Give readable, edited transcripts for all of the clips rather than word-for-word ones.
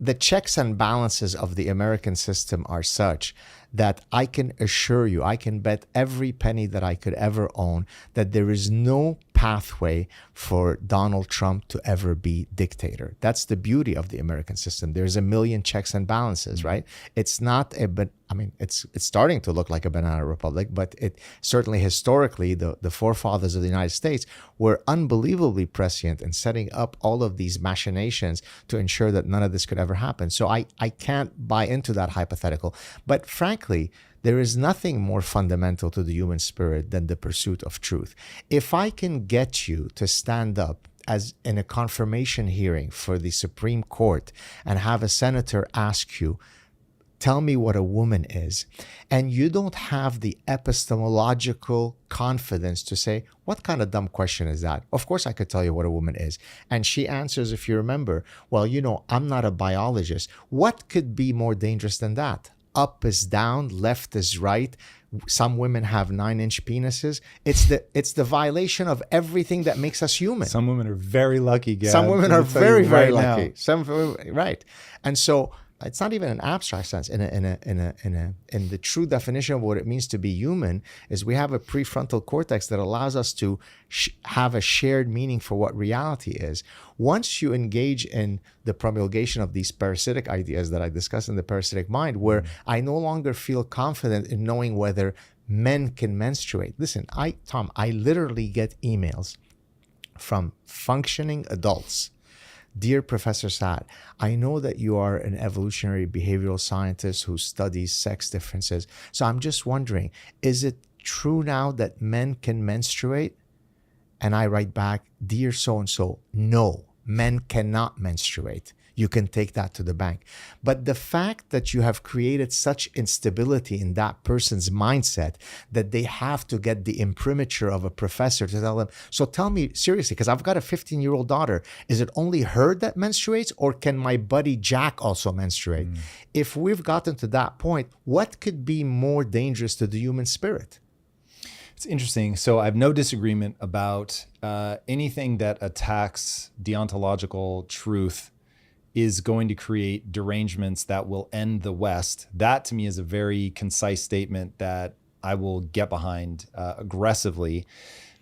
the checks and balances of the American system are such that I can assure you, I can bet every penny that I could ever own that there is no pathway for Donald Trump to ever be dictator. That's the beauty of the American system. There's a million checks and balances, right? It's not it's starting to look like a banana republic, but it certainly historically, the forefathers of the United States were unbelievably prescient in setting up all of these machinations to ensure that none of this could ever happen. So I can't buy into that hypothetical. But frankly, there is nothing more fundamental to the human spirit than the pursuit of truth. If I can get you to stand up as in a confirmation hearing for the Supreme Court and have a senator ask you, tell me what a woman is, and you don't have the epistemological confidence to say, what kind of dumb question is that? Of course I could tell you what a woman is. And she answers, if you remember, well, I'm not a biologist. What could be more dangerous than that? Up is down, left is right. Some women have 9-inch penises. It's the violation of everything that makes us human. Some women are very lucky, Gaad. Some women are very, very lucky. Right. And so it's not even an abstract sense. In the true definition of what it means to be human is we have a prefrontal cortex that allows us to have a shared meaning for what reality is. Once you engage in the promulgation of these parasitic ideas that I discussed in the parasitic mind, where I no longer feel confident in knowing whether men can menstruate. Listen, Tom, I literally get emails from functioning adults. Dear Professor Saad, I know that you are an evolutionary behavioral scientist who studies sex differences. So I'm just wondering, is it true now that men can menstruate? And I write back, dear so-and-so, no, men cannot menstruate. You can take that to the bank. But the fact that you have created such instability in that person's mindset that they have to get the imprimatur of a professor to tell them, so tell me seriously, because I've got a 15-year-old daughter, is it only her that menstruates, or can my buddy Jack also menstruate? If we've gotten to that point, what could be more dangerous to the human spirit? It's interesting. So I have no disagreement about anything that attacks deontological truth is going to create derangements that will end the West. That to me is a very concise statement that I will get behind aggressively.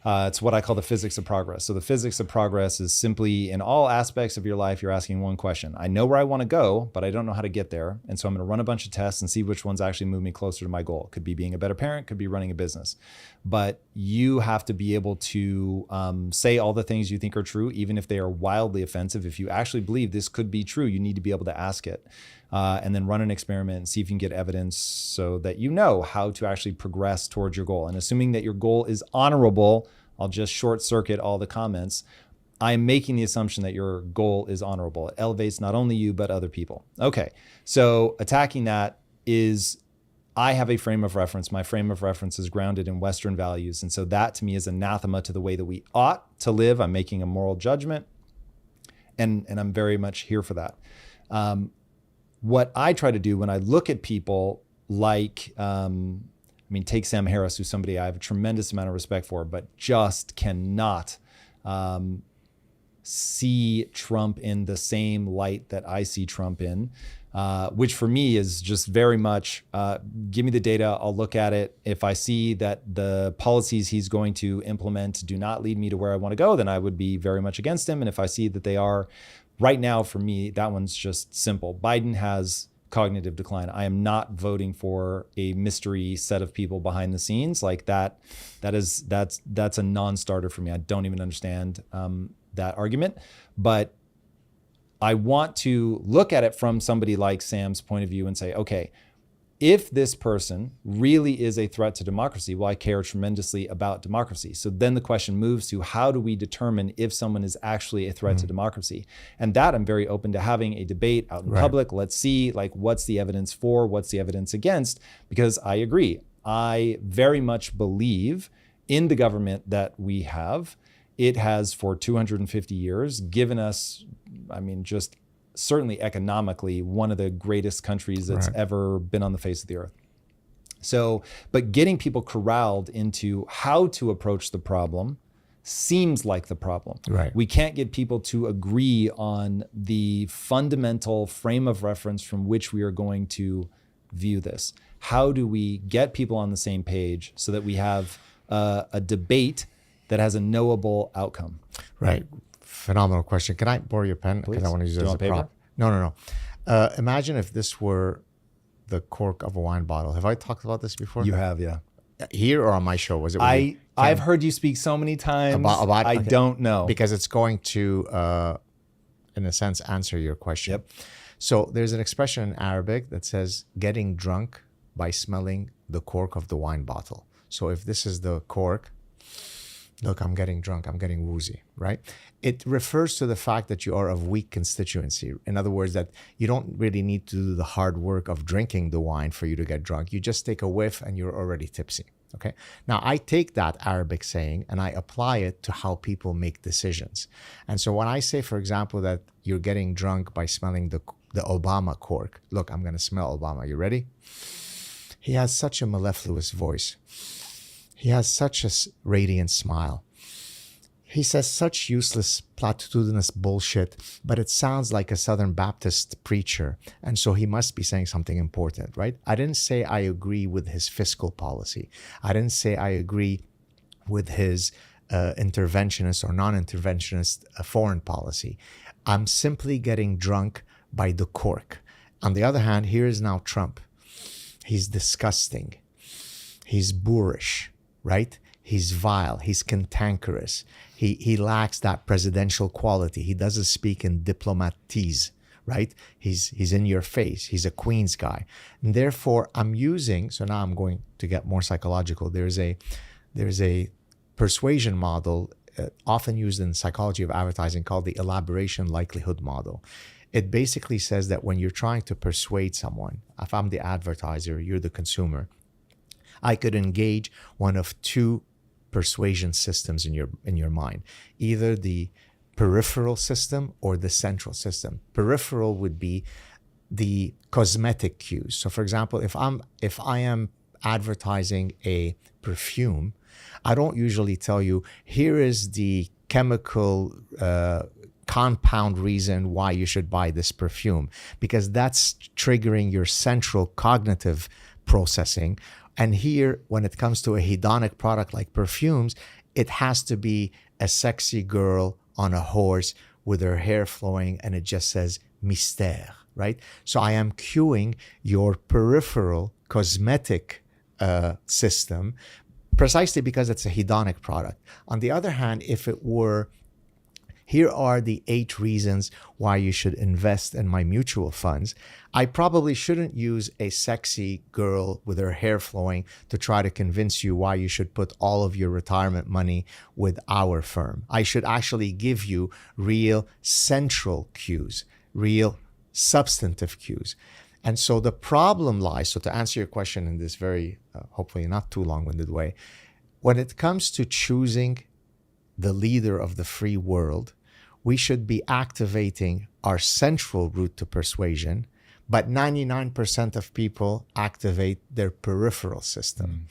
It's what I call the physics of progress. So the physics of progress is simply in all aspects of your life, you're asking one question. I know where I want to go, but I don't know how to get there. And so I'm going to run a bunch of tests and see which ones actually move me closer to my goal. Could be being a better parent, could be running a business. But you have to be able to say all the things you think are true, even if they are wildly offensive. If you actually believe this could be true, you need to be able to ask it. And then run an experiment and see if you can get evidence so that you know how to actually progress towards your goal. And assuming that your goal is honorable, I'll just short circuit all the comments. I'm making the assumption that your goal is honorable. It elevates not only you, but other people. Okay, so attacking that is, I have a frame of reference. My frame of reference is grounded in Western values. And so that to me is anathema to the way that we ought to live. I'm making a moral judgment, and I'm very much here for that. What I try to do when I look at people like, take Sam Harris, who's somebody I have a tremendous amount of respect for, but just cannot see Trump in the same light that I see Trump in, which for me is just very much, give me the data, I'll look at it. If I see that the policies he's going to implement do not lead me to where I want to go, then I would be very much against him. And if I see that they are, right now, for me, that one's just simple. Biden has cognitive decline. I am not voting for a mystery set of people behind the scenes like that. That's a non-starter for me. I don't even understand that argument. But I want to look at it from somebody like Sam's point of view and say, okay, if this person really is a threat to democracy, well, I care tremendously about democracy. So then the question moves to, how do we determine if someone is actually a threat to democracy? And that I'm very open to having a debate out in public. Let's see, what's the evidence for, what's the evidence against? Because I agree. I very much believe in the government that we have. It has for 250 years given us, just certainly economically, one of the greatest countries that's ever been on the face of the earth. So, but getting people corralled into how to approach the problem, seems like the problem. Right. We can't get people to agree on the fundamental frame of reference from which we are going to view this. How do we get people on the same page so that we have a debate that has a knowable outcome? Right. Phenomenal question. Can I borrow your pen? Please. Because I want to use it Do you as a want paper? prop. No. Imagine if this were the cork of a wine bottle. Have I talked about this before? You have, yeah. Here or on my show? Was it? With you? I've heard you speak so many times. About I okay. don't know. Because it's going to, in a sense, answer your question. Yep. So there's an expression in Arabic that says getting drunk by smelling the cork of the wine bottle. So if this is the cork, look, I'm getting drunk, I'm getting woozy, right? It refers to the fact that you are of weak constituency. In other words, that you don't really need to do the hard work of drinking the wine for you to get drunk. You just take a whiff and you're already tipsy, okay? Now, I take that Arabic saying and I apply it to how people make decisions. And so when I say, for example, that you're getting drunk by smelling the Obama cork, look, I'm gonna smell Obama, you ready? He has such a mellifluous voice. He has such a radiant smile. He says such useless, platitudinous bullshit, but it sounds like a Southern Baptist preacher, and so he must be saying something important, right? I didn't say I agree with his fiscal policy. I didn't say I agree with his interventionist or non-interventionist foreign policy. I'm simply getting drunk by the cork. On the other hand, here is now Trump. He's disgusting. He's boorish, right? He's vile. He's cantankerous. He lacks that presidential quality. He doesn't speak in diplomatese, right? He's in your face. He's a Queen's guy. And therefore, so now I'm going to get more psychological. There's a persuasion model often used in psychology of advertising called the elaboration likelihood model. It basically says that when you're trying to persuade someone, if I'm the advertiser, you're the consumer, I could engage one of two persuasion systems in your mind, either the peripheral system or the central system. Peripheral would be the cosmetic cues. So for example, if I am advertising a perfume, I don't usually tell you, here is the chemical compound reason why you should buy this perfume, because that's triggering your central cognitive processing. And here, when it comes to a hedonic product like perfumes, it has to be a sexy girl on a horse with her hair flowing, and it just says mystère, right? So I am cueing your peripheral cosmetic system precisely because it's a hedonic product. On the other hand, if it were, here are the 8 reasons why you should invest in my mutual funds, I probably shouldn't use a sexy girl with her hair flowing to try to convince you why you should put all of your retirement money with our firm. I should actually give you real central cues, real substantive cues. And so the problem lies, so to answer your question in this very, hopefully not too long-winded way, when it comes to choosing the leader of the free world, we should be activating our central route to persuasion, but 99% of people activate their peripheral system.